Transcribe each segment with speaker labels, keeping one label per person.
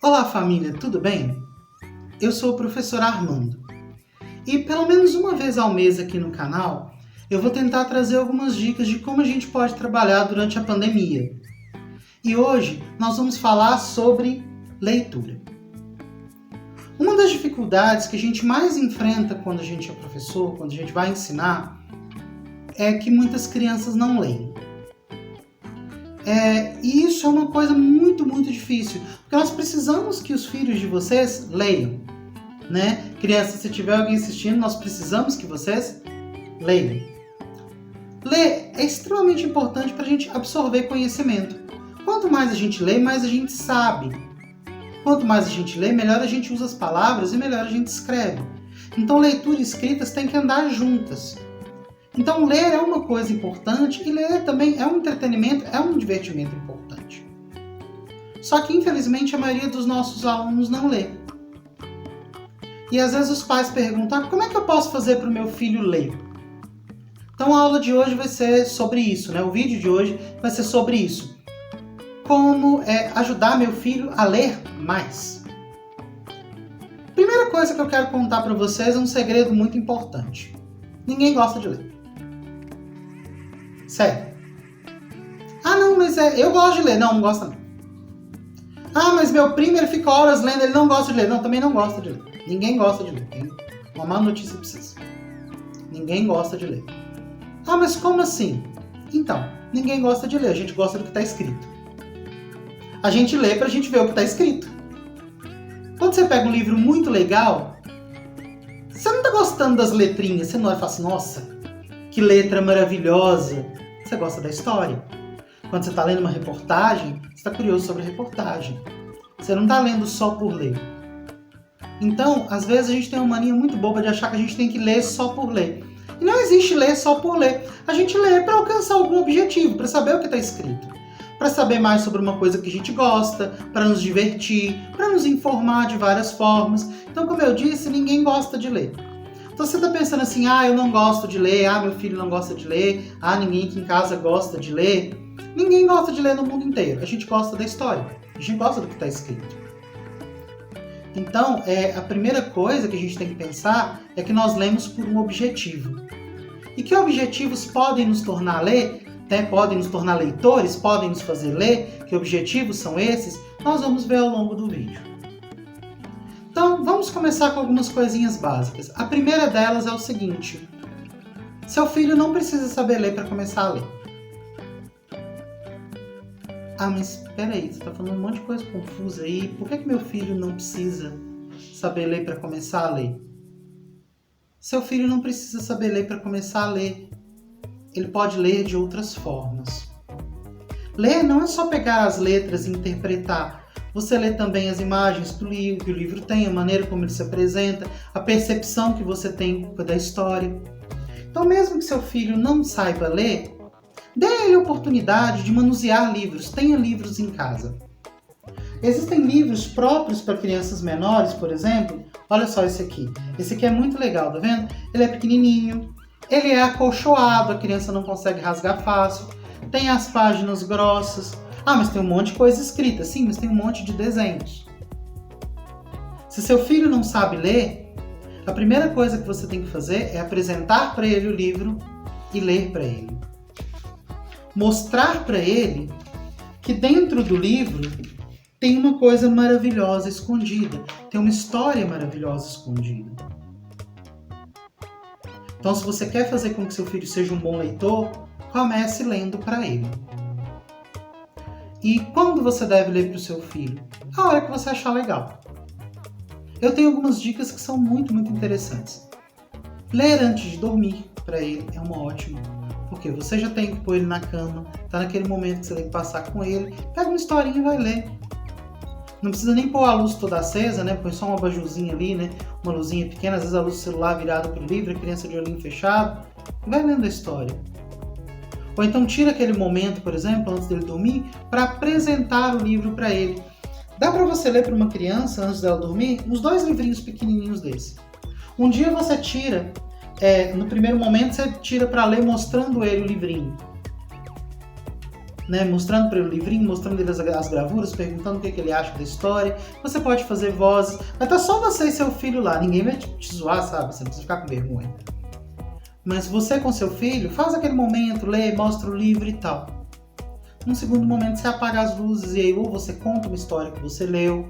Speaker 1: Olá família, tudo bem? Eu sou o professor Armando e pelo menos uma vez ao mês aqui no canal eu vou tentar trazer algumas dicas de como a gente pode trabalhar durante a pandemia. E hoje nós vamos falar sobre leitura. Uma das dificuldades que a gente mais enfrenta quando a gente é professor, quando a gente vai ensinar, é que muitas crianças não leem. E isso é uma coisa muito difícil, porque nós precisamos que os filhos de vocês leiam, né? Crianças, se tiver alguém assistindo, nós precisamos que vocês leiam. Ler é extremamente importante para a gente absorver conhecimento. Quanto mais a gente lê, mais a gente sabe. Quanto mais a gente lê, melhor a gente usa as palavras e melhor a gente escreve. Então, leitura e escritas têm que andar juntas. Então, ler é uma coisa importante e ler também é um entretenimento, é um divertimento importante. Só que, infelizmente, a maioria dos nossos alunos não lê. E às vezes os pais perguntam, como é que eu posso fazer para o meu filho ler? Então, a aula de hoje vai ser sobre isso, né? O vídeo de hoje vai ser sobre isso. Como ajudar meu filho a ler mais. Primeira coisa que eu quero contar para vocês é um segredo muito importante. Ninguém gosta de ler. Sério. Não, mas eu gosto de ler. Não gosta não. Mas meu primo ele fica horas lendo, ele não gosta de ler. Não, também não gosta de ler. Ninguém gosta de ler. Tem uma má notícia pra vocês. Ninguém gosta de ler. Mas como assim? Então, ninguém gosta de ler. A gente gosta do que está escrito. A gente lê pra gente ver o que está escrito. Quando você pega um livro muito legal, você não está gostando das letrinhas. Você não vai falar assim, nossa, que letra maravilhosa. Você gosta da história. Quando você está lendo uma reportagem, você está curioso sobre a reportagem. Você não está lendo só por ler. Então, às vezes a gente tem uma mania muito boba de achar que a gente tem que ler só por ler. E não existe ler só por ler. A gente lê para alcançar algum objetivo, para saber o que está escrito. Para saber mais sobre uma coisa que a gente gosta, para nos divertir, para nos informar de várias formas. Então, como eu disse, ninguém gosta de ler. Então você está pensando assim, eu não gosto de ler, meu filho não gosta de ler, ninguém aqui em casa gosta de ler. Ninguém gosta de ler no mundo inteiro. A gente gosta da história, a gente gosta do que está escrito. Então, a primeira coisa que a gente tem que pensar é que nós lemos por um objetivo. E que objetivos podem nos tornar podem nos tornar leitores, podem nos fazer ler, que objetivos são esses, nós vamos ver ao longo do vídeo. Então, vamos começar com algumas coisinhas básicas. A primeira delas é o seguinte, seu filho não precisa saber ler para começar a ler. Mas peraí, você está falando um monte de coisa confusa aí, por que meu filho não precisa saber ler para começar a ler? Seu filho não precisa saber ler para começar a ler. Ele pode ler de outras formas. Ler não é só pegar as letras e interpretar. Você lê também as imagens que o livro tem, a maneira como ele se apresenta, a percepção que você tem da história. Então, mesmo que seu filho não saiba ler, dê a ele a oportunidade de manusear livros. Tenha livros em casa. Existem livros próprios para crianças menores, por exemplo. Olha só esse aqui. Esse aqui é muito legal, tá vendo? Ele é pequenininho, ele é acolchoado, a criança não consegue rasgar fácil. Tem as páginas grossas. Mas tem um monte de coisa escrita. Sim, mas tem um monte de desenhos. Se seu filho não sabe ler, a primeira coisa que você tem que fazer é apresentar para ele o livro e ler para ele. Mostrar para ele que dentro do livro tem uma coisa maravilhosa escondida, tem uma história maravilhosa escondida. Então, se você quer fazer com que seu filho seja um bom leitor, comece lendo para ele. E quando você deve ler para o seu filho? A hora que você achar legal. Eu tenho algumas dicas que são muito interessantes. Ler antes de dormir para ele é uma ótima. Porque você já tem que pôr ele na cama, tá naquele momento que você tem que passar com ele, pega uma historinha e vai ler. Não precisa nem pôr a luz toda acesa, né? Põe só uma abajurzinha ali, né? Uma luzinha pequena, às vezes a luz do celular virada para o livro, a criança de olhinho fechado, e vai lendo a história. Ou então tira aquele momento, por exemplo, antes dele dormir, para apresentar o livro para ele. Dá para você ler para uma criança, antes dela dormir, uns 2 livrinhos pequenininhos desses. Um dia você tira, no primeiro momento você tira para ler mostrando ele o livrinho. né, mostrando para ele o livrinho, mostrando ele as gravuras, perguntando o que ele acha da história. Você pode fazer vozes, vai estar só você e seu filho lá, ninguém vai te zoar, sabe? Você não precisa ficar com vergonha. Mas você com seu filho, faz aquele momento, lê, mostra o livro e tal. Num segundo momento você apaga as luzes e aí ou você conta uma história que você leu,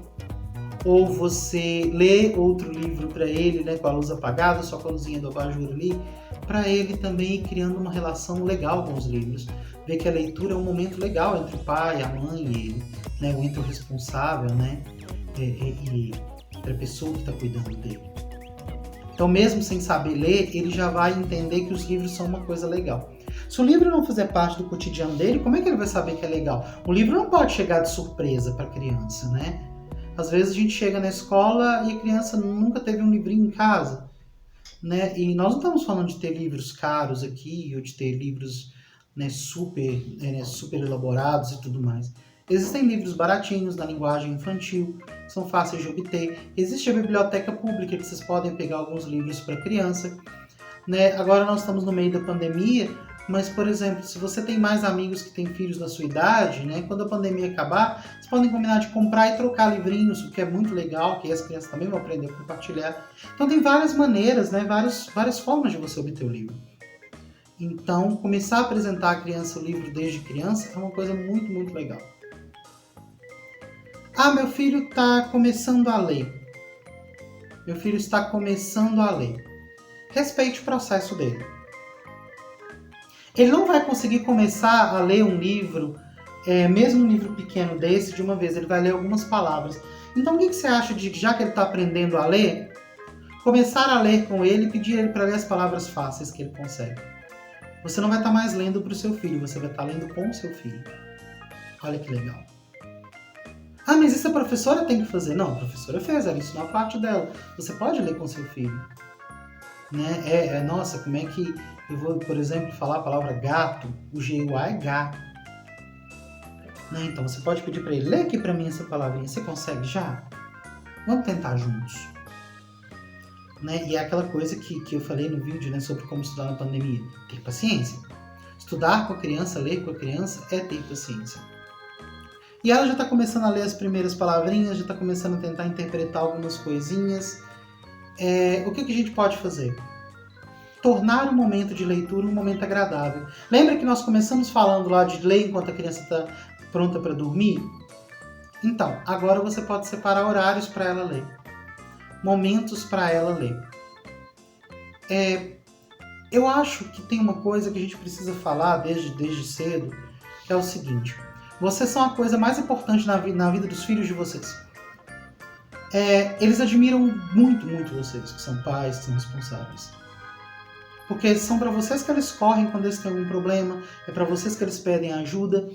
Speaker 1: ou você lê outro livro para ele, né, com a luz apagada, só com a luzinha do abajur ali, para ele também ir criando uma relação legal com os livros. Ver que a leitura é um momento legal entre o pai, a mãe e ele, né, ou entre o responsável, né, e a pessoa que está cuidando dele. Então, mesmo sem saber ler, ele já vai entender que os livros são uma coisa legal. Se o livro não fizer parte do cotidiano dele, como é que ele vai saber que é legal? O livro não pode chegar de surpresa para a criança, né? Às vezes a gente chega na escola e a criança nunca teve um livrinho em casa, né? E nós não estamos falando de ter livros caros aqui, ou de ter livros, né, super elaborados e tudo mais. Existem livros baratinhos na linguagem infantil, são fáceis de obter. Existe a biblioteca pública que vocês podem pegar alguns livros para criança, né? Agora nós estamos no meio da pandemia, mas, por exemplo, se você tem mais amigos que têm filhos da sua idade, né, quando a pandemia acabar, vocês podem combinar de comprar e trocar livrinhos, o que é muito legal, que as crianças também vão aprender a compartilhar. Então tem várias maneiras, né, várias formas de você obter o livro. Então, começar a apresentar à criança o livro desde criança é uma coisa muito, muito legal. Ah, meu filho está começando a ler. Meu filho está começando a ler. Respeite o processo dele. Ele não vai conseguir começar a ler um livro, mesmo um livro pequeno desse, de uma vez. Ele vai ler algumas palavras. Então, o que você acha de, já que ele está aprendendo a ler, começar a ler com ele e pedir ele para ler as palavras fáceis que ele consegue? Você não vai estar mais lendo para o seu filho, você vai estar lendo com o seu filho. Olha que legal. Ah, mas isso a professora tem que fazer. Não, a professora fez, ela ensinou a parte dela. Você pode ler com seu filho. Né? Nossa, como é que eu vou, por exemplo, falar a palavra gato? O G-U-A é gato. Né? Então você pode pedir para ele, lê aqui para mim essa palavrinha. Você consegue já? Vamos tentar juntos. Né? E é aquela coisa que eu falei no vídeo, né, sobre como estudar na pandemia. Ter paciência. Estudar com a criança, ler com a criança é ter paciência. E ela já está começando a ler as primeiras palavrinhas, já está começando a tentar interpretar algumas coisinhas. O que a gente pode fazer? Tornar o momento de leitura um momento agradável. Lembra que nós começamos falando lá de ler enquanto a criança está pronta para dormir? Então, agora você pode separar horários para ela ler. Momentos para ela ler. Eu acho que tem uma coisa que a gente precisa falar desde cedo, que é o seguinte. Vocês são a coisa mais importante na vida dos filhos de vocês. Eles admiram muito, muito vocês, que são pais, que são responsáveis. Porque são para vocês que eles correm quando eles têm algum problema, é para vocês que eles pedem ajuda.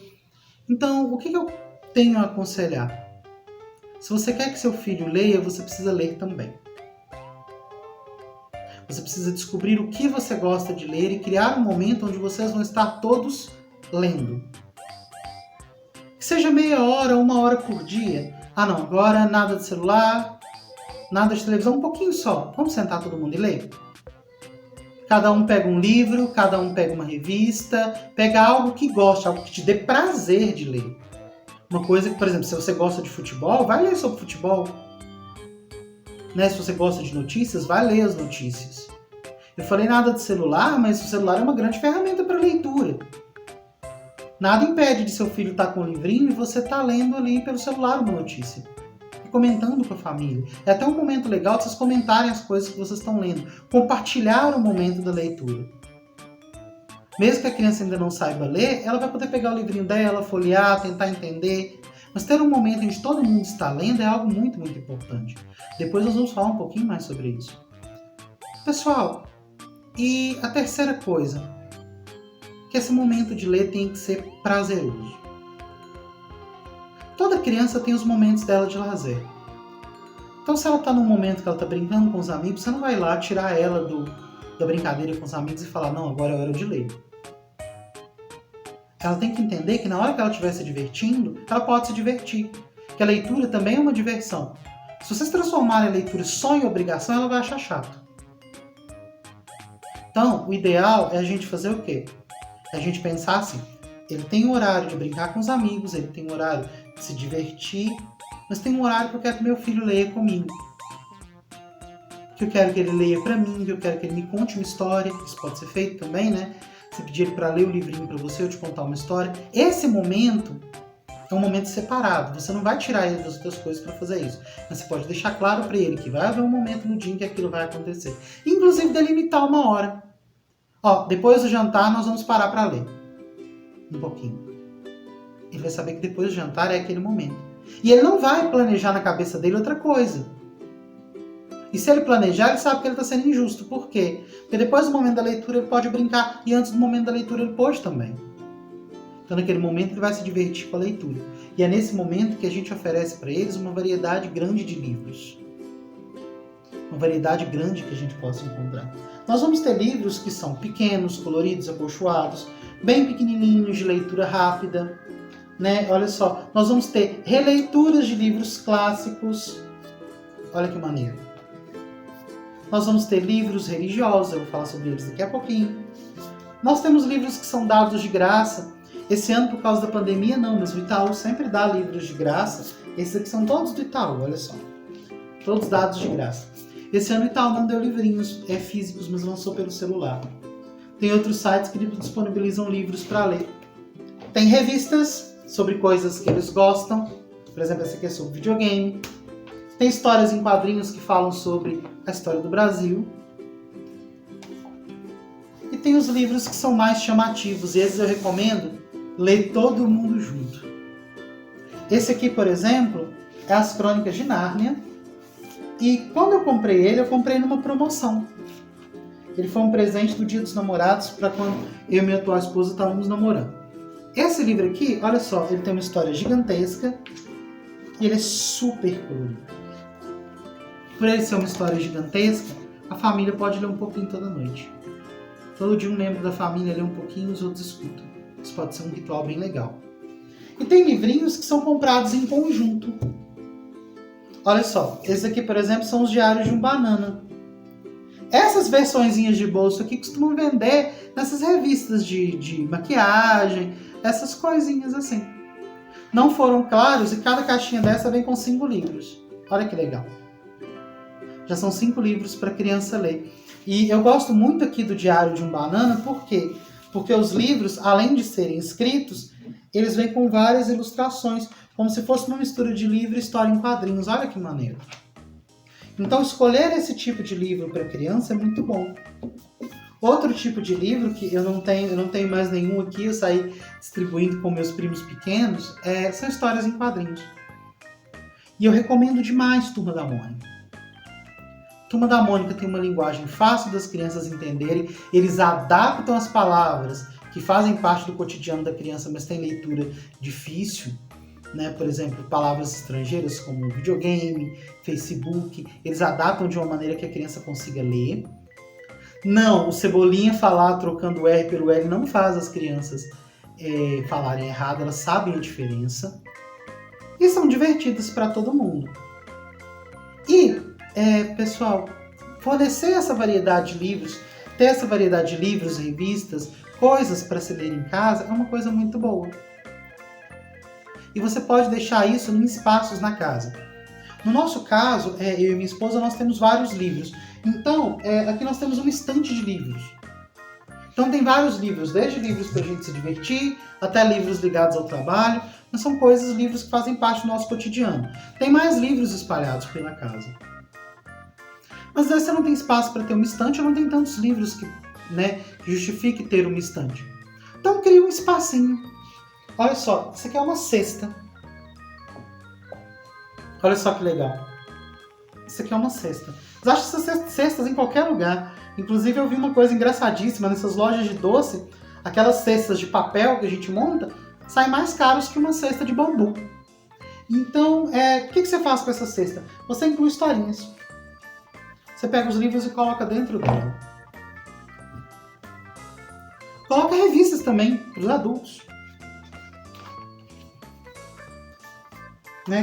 Speaker 1: Então, o que eu tenho a aconselhar? Se você quer que seu filho leia, você precisa ler também. Você precisa descobrir o que você gosta de ler e criar um momento onde vocês vão estar todos lendo. Que seja meia hora, 1 hora por dia. Ah não, agora nada de celular, nada de televisão, um pouquinho só. Vamos sentar todo mundo e ler? Cada um pega um livro, cada um pega uma revista, pega algo que goste, algo que te dê prazer de ler. Uma coisa que, por exemplo, se você gosta de futebol, vai ler sobre futebol. Né? Se você gosta de notícias, vai ler as notícias. Eu falei nada de celular, mas o celular é uma grande ferramenta para leitura. Nada impede de seu filho estar com um livrinho e você estar lendo ali pelo celular uma notícia. E comentando com a família. É até um momento legal de vocês comentarem as coisas que vocês estão lendo. Compartilhar o momento da leitura. Mesmo que a criança ainda não saiba ler, ela vai poder pegar o livrinho dela, folhear, tentar entender. Mas ter um momento em que todo mundo está lendo é algo muito, muito importante. Depois nós vamos falar um pouquinho mais sobre isso. Pessoal, e a terceira coisa, que esse momento de ler tem que ser prazeroso. Toda criança tem os momentos dela de lazer. Então, se ela está num momento que ela está brincando com os amigos, você não vai lá tirar ela da brincadeira com os amigos e falar, não, agora é hora de ler. Ela tem que entender que na hora que ela estiver se divertindo, ela pode se divertir. Que a leitura também é uma diversão. Se vocês transformarem a leitura só em obrigação, ela vai achar chato. Então, o ideal é a gente fazer o quê? É a gente pensar assim, Ele tem um horário de brincar com os amigos, ele tem um horário de se divertir, mas tem um horário que eu quero que meu filho leia comigo. Que eu quero que ele leia pra mim, que eu quero que ele me conte uma história, isso pode ser feito também, né? Você pedir ele pra ler o livrinho pra você, eu te contar uma história. Esse momento é um momento separado, você não vai tirar ele das outras coisas pra fazer isso. Mas você pode deixar claro pra ele que vai haver um momento no dia em que aquilo vai acontecer. Inclusive delimitar uma hora. Ó, depois do jantar nós vamos parar pra ler. Um pouquinho. Ele vai saber que depois do jantar é aquele momento. E ele não vai planejar na cabeça dele outra coisa. E se ele planejar, ele sabe que ele está sendo injusto. Por quê? Porque depois do momento da leitura ele pode brincar e antes do momento da leitura ele pode também. Então naquele momento ele vai se divertir com a leitura. E é nesse momento que a gente oferece para eles uma variedade grande de livros. Uma variedade grande que a gente possa encontrar. Nós vamos ter livros que são pequenos, coloridos, acolchoados, bem pequenininhos, de leitura rápida. Né? Olha só, nós vamos ter releituras de livros clássicos. Olha que maneiro. Nós vamos ter livros religiosos, eu vou falar sobre eles daqui a pouquinho. Nós temos livros que são dados de graça. Esse ano, por causa da pandemia, não, mas o Itaú sempre dá livros de graça. Esses aqui são todos do Itaú, olha só. Todos dados de graça. Esse ano o Itaú não deu livrinhos físicos, mas lançou pelo celular. Tem outros sites que disponibilizam livros para ler. Tem revistas sobre coisas que eles gostam. Por exemplo, essa aqui é sobre videogame. Tem histórias em quadrinhos que falam sobre a história do Brasil. E tem os livros que são mais chamativos. E esses eu recomendo ler todo mundo junto. Esse aqui, por exemplo, é As Crônicas de Nárnia. E quando eu comprei ele, eu comprei numa promoção. Ele foi um presente do Dia dos Namorados para quando eu e minha atual esposa estávamos namorando. Esse livro aqui, olha só, ele tem uma história gigantesca e ele é super colorido. Por ele ser uma história gigantesca, a família pode ler um pouquinho toda noite. Todo dia um membro da família lê um pouquinho e os outros escutam. Isso pode ser um ritual bem legal. E tem livrinhos que são comprados em conjunto. Olha só, esses aqui, por exemplo, são os Diários de um Banana. Essas versõezinhas de bolso aqui costumam vender nessas revistas de maquiagem, essas coisinhas assim. Não foram claros e cada caixinha dessa vem com 5 livros. Olha que legal. Já são 5 livros para criança ler. E eu gosto muito aqui do Diário de um Banana, por quê? Porque os livros, além de serem escritos, eles vêm com várias ilustrações, como se fosse uma mistura de livro e história em quadrinhos. Olha que maneiro. Então, escolher esse tipo de livro para criança é muito bom. Outro tipo de livro, que eu não tenho mais nenhum aqui, eu saí distribuindo com meus primos pequenos, são histórias em quadrinhos. E eu recomendo demais Turma da Mônica. Turma da Mônica tem uma linguagem fácil das crianças entenderem, eles adaptam as palavras que fazem parte do cotidiano da criança, mas tem leitura difícil, né? Por exemplo, palavras estrangeiras como videogame, Facebook, eles adaptam de uma maneira que a criança consiga ler. Não, o Cebolinha falar trocando o R pelo L não faz as crianças falarem errado, elas sabem a diferença. E são divertidas para todo mundo. E, pessoal, fornecer essa variedade de livros, ter essa variedade de livros, revistas, coisas para se ler em casa é uma coisa muito boa. E você pode deixar isso em espaços na casa. No nosso caso, eu e minha esposa, nós temos vários livros. Então, aqui nós temos uma estante de livros. Então tem vários livros, desde livros para a gente se divertir, até livros ligados ao trabalho. Mas são livros que fazem parte do nosso cotidiano. Tem mais livros espalhados pela casa. Mas às vezes você não tem espaço para ter uma estante, ou não tem tantos livros que justifique ter uma estante. Então cria um espacinho. Olha só, isso aqui é uma cesta. Olha só que legal. Isso aqui é uma cesta. Você acha essas cestas em qualquer lugar. Inclusive eu vi uma coisa engraçadíssima nessas lojas de doce. Aquelas cestas de papel que a gente monta saem mais caros que uma cesta de bambu. Então, o que você faz com essa cesta? Você inclui historinhas. Você pega os livros e coloca dentro dela. Coloca revistas também para os adultos.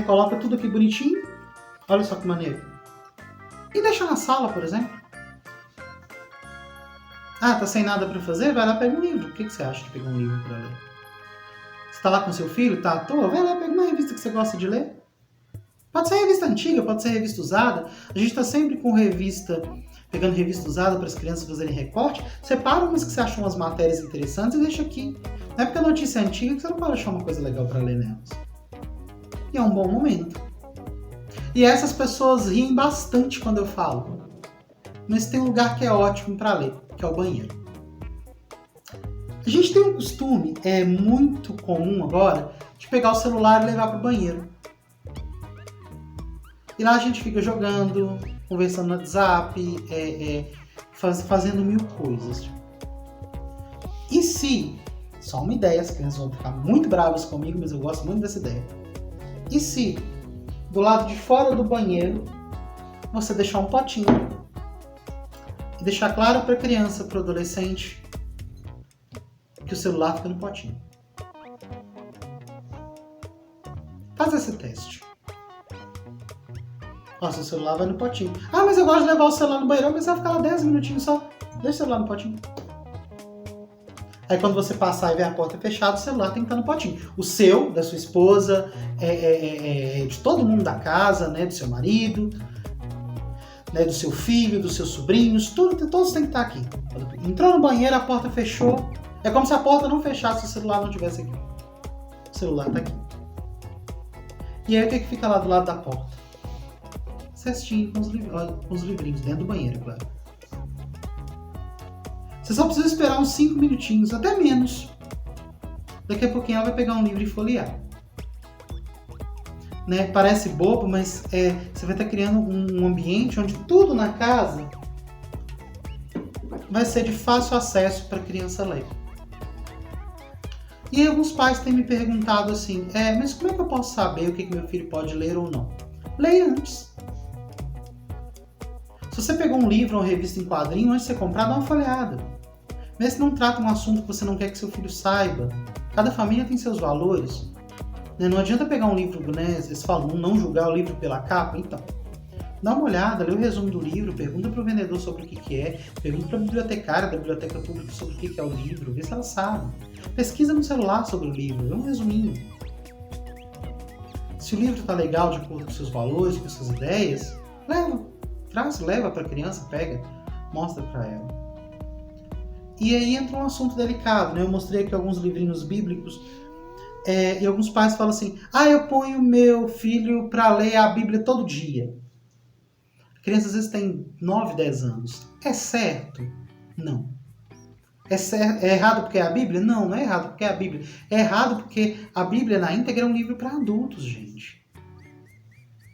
Speaker 1: Coloca tudo aqui bonitinho. Olha só que maneiro. E deixa na sala, por exemplo. Ah, tá sem nada para fazer? Vai lá e pega um livro. O que você acha de pegar um livro para ler? tá lá com seu filho, tá à toa, vai lá, pega uma revista que você gosta de ler. Pode ser revista antiga, pode ser revista usada. A gente tá sempre com revista, pegando revista usada para as crianças fazerem recorte. Separa umas que você acham umas matérias interessantes e deixa aqui. Não é porque a notícia é antiga que você não pode achar uma coisa legal para ler nelas. E é um bom momento. E essas pessoas riem bastante quando eu falo. Mas tem um lugar que é ótimo para ler, que é o banheiro. A gente tem um costume, é muito comum agora, de pegar o celular e levar pro banheiro. E lá a gente fica jogando, conversando no WhatsApp, fazendo mil coisas. E se, só uma ideia, as crianças vão ficar muito bravas comigo, mas eu gosto muito dessa ideia. E se, do lado de fora do banheiro, você deixar um potinho e deixar claro para a criança, para o adolescente, que o celular fica no potinho. Faz esse teste. Nossa, o celular vai no potinho. Ah, mas eu gosto de levar o celular no banheiro, mas vai ficar lá 10 minutinhos só. Deixa o celular no potinho. Aí quando você passar e ver a porta fechada, o celular tem que estar no potinho. O seu, da sua esposa, de todo mundo da casa, né, do seu marido, né, do seu filho, dos seus sobrinhos, todos têm que estar aqui. Entrou no banheiro, a porta fechou. É como se a porta não fechasse se o celular não estivesse aqui. O celular está aqui. E aí o que fica lá do lado da porta? Cestinho com os livrinhos dentro do banheiro, claro. Você só precisa esperar uns 5 minutinhos, até menos. Daqui a pouquinho ela vai pegar um livro e folhear. Né? Parece bobo, mas você vai estar criando um ambiente onde tudo na casa vai ser de fácil acesso para a criança ler. E alguns pais têm me perguntado assim, mas como é que eu posso saber o que meu filho pode ler ou não? Leia antes. Se você pegou um livro ou uma revista em quadrinho, antes de você comprar, dá uma folheada. Vê se não trata um assunto que você não quer que seu filho saiba. Cada família tem seus valores. Não adianta pegar um livro, né? Eles falam, não julgar o livro pela capa. Então, dá uma olhada, lê o resumo do livro, pergunta para o vendedor sobre o que é, pergunta para a bibliotecária da biblioteca pública sobre o que é o livro, vê se ela sabe. Pesquisa no celular sobre o livro, vê um resuminho. Se o livro está legal de acordo com seus valores, com suas ideias, leva para a criança, pega, mostra para ela. E aí entra um assunto delicado, né? Eu mostrei aqui alguns livrinhos bíblicos e alguns pais falam assim, eu ponho meu filho para ler a Bíblia todo dia. A criança às vezes tem 9, 10 anos. É certo? Não. É errado porque é a Bíblia? Não, não é errado porque é a Bíblia. É errado porque a Bíblia na íntegra é um livro para adultos, gente.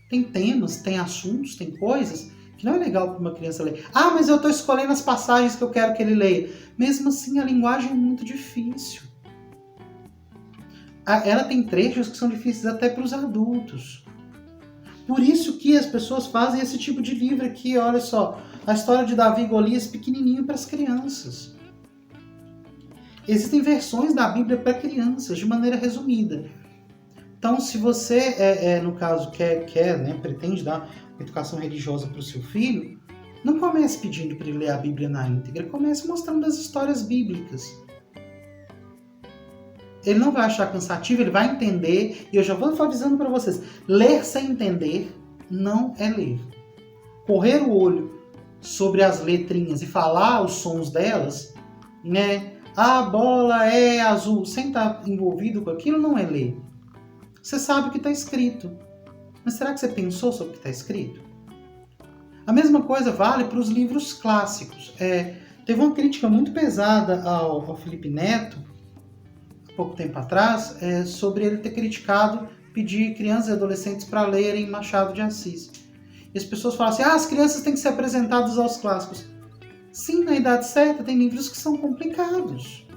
Speaker 1: Tem temas, tem assuntos, tem coisas que não é legal para uma criança ler. Mas eu estou escolhendo as passagens que eu quero que ele leia. Mesmo assim, a linguagem é muito difícil. Ela tem trechos que são difíceis até para os adultos. Por isso que as pessoas fazem esse tipo de livro aqui, olha só. A história de Davi e Golias pequenininho para as crianças. Existem versões da Bíblia para crianças, de maneira resumida. Então, se você, no caso, pretende dar educação religiosa para o seu filho, não comece pedindo para ele ler a Bíblia na íntegra, comece mostrando as histórias bíblicas. Ele não vai achar cansativo, ele vai entender, e eu já vou avisando para vocês, ler sem entender não é ler. Correr o olho sobre as letrinhas e falar os sons delas, né? A bola é azul, sem estar envolvido com aquilo, não é ler. Você sabe o que está escrito, mas será que você pensou sobre o que está escrito? A mesma coisa vale para os livros clássicos. Teve uma crítica muito pesada ao Felipe Neto, há pouco tempo atrás, sobre ele ter criticado pedir crianças e adolescentes para lerem Machado de Assis. E as pessoas falam assim, as crianças têm que ser apresentadas aos clássicos. Sim, na idade certa, tem livros que são complicados.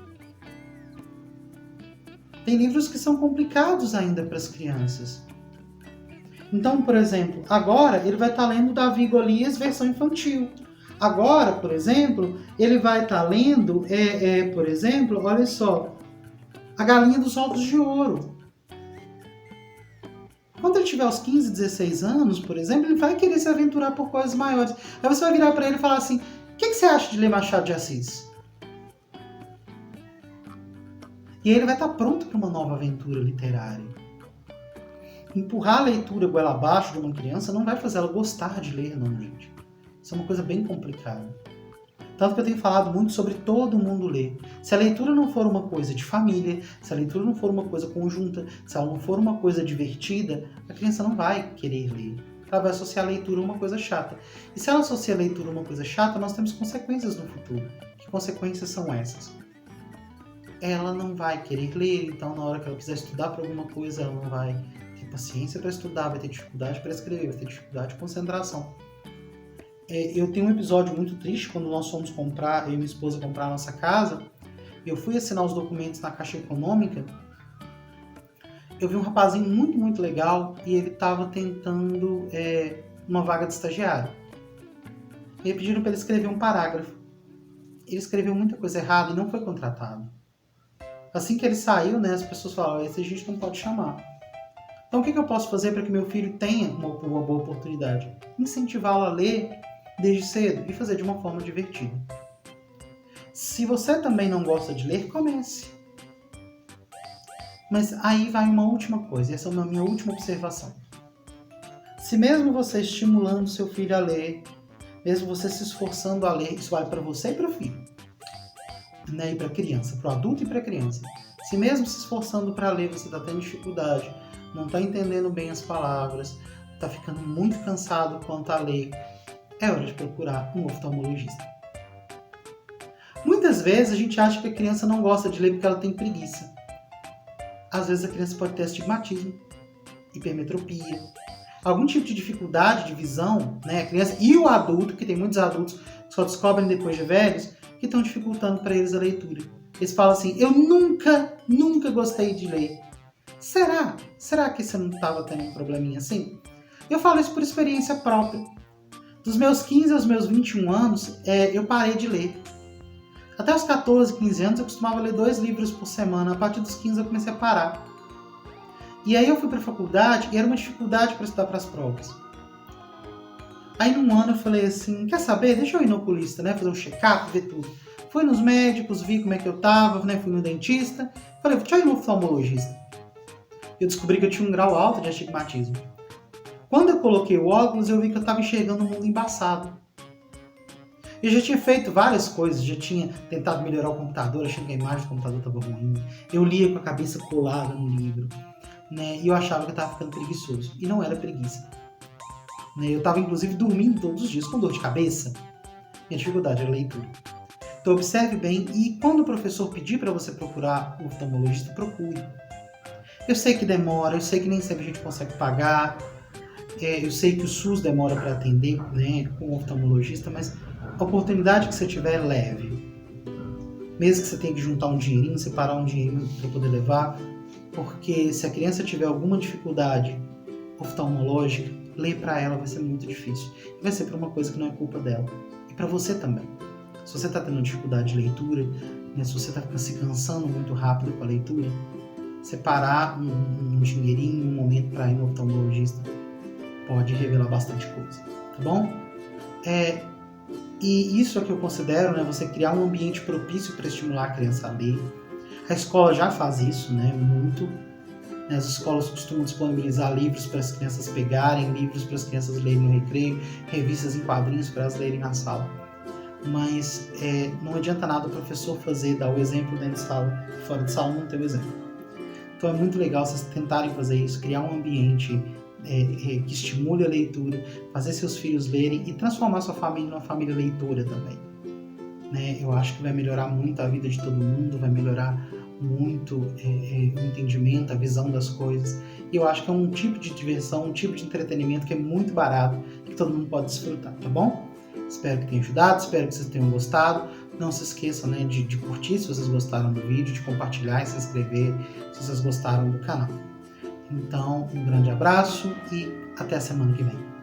Speaker 1: Tem livros que são complicados ainda para as crianças. Então, por exemplo, agora ele vai estar lendo Davi e Golias versão infantil. Agora, por exemplo, ele vai estar lendo, por exemplo, olha só, A Galinha dos Ovos de Ouro. Quando ele tiver aos 15, 16 anos, por exemplo, ele vai querer se aventurar por coisas maiores. Aí você vai virar para ele e falar assim, o que você acha de ler Machado de Assis? E aí ele vai estar pronto para uma nova aventura literária. Empurrar a leitura goela abaixo de uma criança não vai fazer ela gostar de ler, não, gente. Isso é uma coisa bem complicada. Tanto que eu tenho falado muito sobre todo mundo ler. Se a leitura não for uma coisa de família, se a leitura não for uma coisa conjunta, se ela não for uma coisa divertida, a criança não vai querer ler. Ela vai associar a leitura a uma coisa chata. E se ela associa a leitura a uma coisa chata, nós temos consequências no futuro. Que consequências são essas? Ela não vai querer ler, então na hora que ela quiser estudar para alguma coisa, ela não vai ter paciência para estudar, vai ter dificuldade para escrever, vai ter dificuldade de concentração. Eu tenho um episódio muito triste quando nós fomos comprar, eu e minha esposa comprar a nossa casa. Eu fui assinar os documentos na Caixa Econômica. Eu vi um rapazinho muito, muito legal e ele estava tentando uma vaga de estagiário. E aí pediram para ele escrever um parágrafo. Ele escreveu muita coisa errada e não foi contratado. Assim que ele saiu, né, as pessoas falaram, esse a gente não pode chamar. Então o que eu posso fazer para que meu filho tenha uma boa oportunidade? Incentivá-lo a ler desde cedo e fazer de uma forma divertida. Se você também não gosta de ler, comece. Mas aí vai uma última coisa, essa é a minha última observação. Se mesmo você estimulando seu filho a ler, mesmo você se esforçando a ler, isso vale para você e para o filho, né? E para a criança, para o adulto e para a criança. Se mesmo se esforçando para ler você está tendo dificuldade, não está entendendo bem as palavras, está ficando muito cansado quanto a ler, é hora de procurar um oftalmologista. Muitas vezes a gente acha que a criança não gosta de ler porque ela tem preguiça. Às vezes a criança pode ter astigmatismo, hipermetropia, algum tipo de dificuldade de visão, né? A criança e o adulto, que tem muitos adultos que só descobrem depois de velhos, que estão dificultando para eles a leitura. Eles falam assim, eu nunca gostei de ler. Será? Será que você não estava tendo um probleminha assim? Eu falo isso por experiência própria. Dos meus 15 aos meus 21 anos, eu parei de ler. Até os 14, 15 anos eu costumava ler 2 livros por semana. A partir dos 15 eu comecei a parar. E aí eu fui para a faculdade e era uma dificuldade para estudar para as provas. Aí num ano eu falei assim, quer saber? Deixa eu ir no oculista, né? Fazer um check-up, ver tudo. Fui nos médicos, vi como é que eu tava, né? Fui no dentista. Falei, deixa eu ir no oftalmologista. Eu descobri que eu tinha um grau alto de astigmatismo. Quando eu coloquei o óculos, eu vi que eu estava enxergando um mundo embaçado. Eu já tinha feito várias coisas, já tinha tentado melhorar o computador, achando que a imagem do computador estava ruim. Eu lia com a cabeça colada no livro, né? E eu achava que eu estava ficando preguiçoso. E não era preguiça. Né? Eu estava, inclusive, dormindo todos os dias com dor de cabeça. Minha dificuldade era a leitura. Então, observe bem e quando o professor pedir para você procurar o oftalmologista, procure. Eu sei que demora, eu sei que nem sempre a gente consegue pagar, eu sei que o SUS demora para atender, né, com o oftalmologista, mas a oportunidade que você tiver, leve. Mesmo que você tenha que juntar um dinheirinho, separar um dinheirinho para poder levar, porque se a criança tiver alguma dificuldade oftalmológica, ler para ela vai ser muito difícil. E vai ser para uma coisa que não é culpa dela. E para você também. Se você está tendo dificuldade de leitura, né, se você está se cansando muito rápido com a leitura, separar um dinheirinho, um momento para ir no oftalmologista pode revelar bastante coisa, tá bom? E isso é o que eu considero, né, você criar um ambiente propício para estimular a criança a ler. A escola já faz isso, né, muito. As escolas costumam disponibilizar livros para as crianças pegarem, livros para as crianças lerem no recreio, revistas em quadrinhos para elas lerem na sala. Mas não adianta nada o professor dar o exemplo dentro de sala, fora de sala não ter o exemplo. Então é muito legal vocês tentarem fazer isso, criar um ambiente que estimule a leitura, fazer seus filhos lerem e transformar sua família numa família leitora também. Né? Eu acho que vai melhorar muito a vida de todo mundo, vai melhorar muito o entendimento, a visão das coisas. E eu acho que é um tipo de diversão, um tipo de entretenimento que é muito barato, que todo mundo pode desfrutar, tá bom? Espero que tenha ajudado, espero que vocês tenham gostado. Não se esqueçam, né, de curtir se vocês gostaram do vídeo, de compartilhar e se inscrever se vocês gostaram do canal. Então, um grande abraço e até a semana que vem.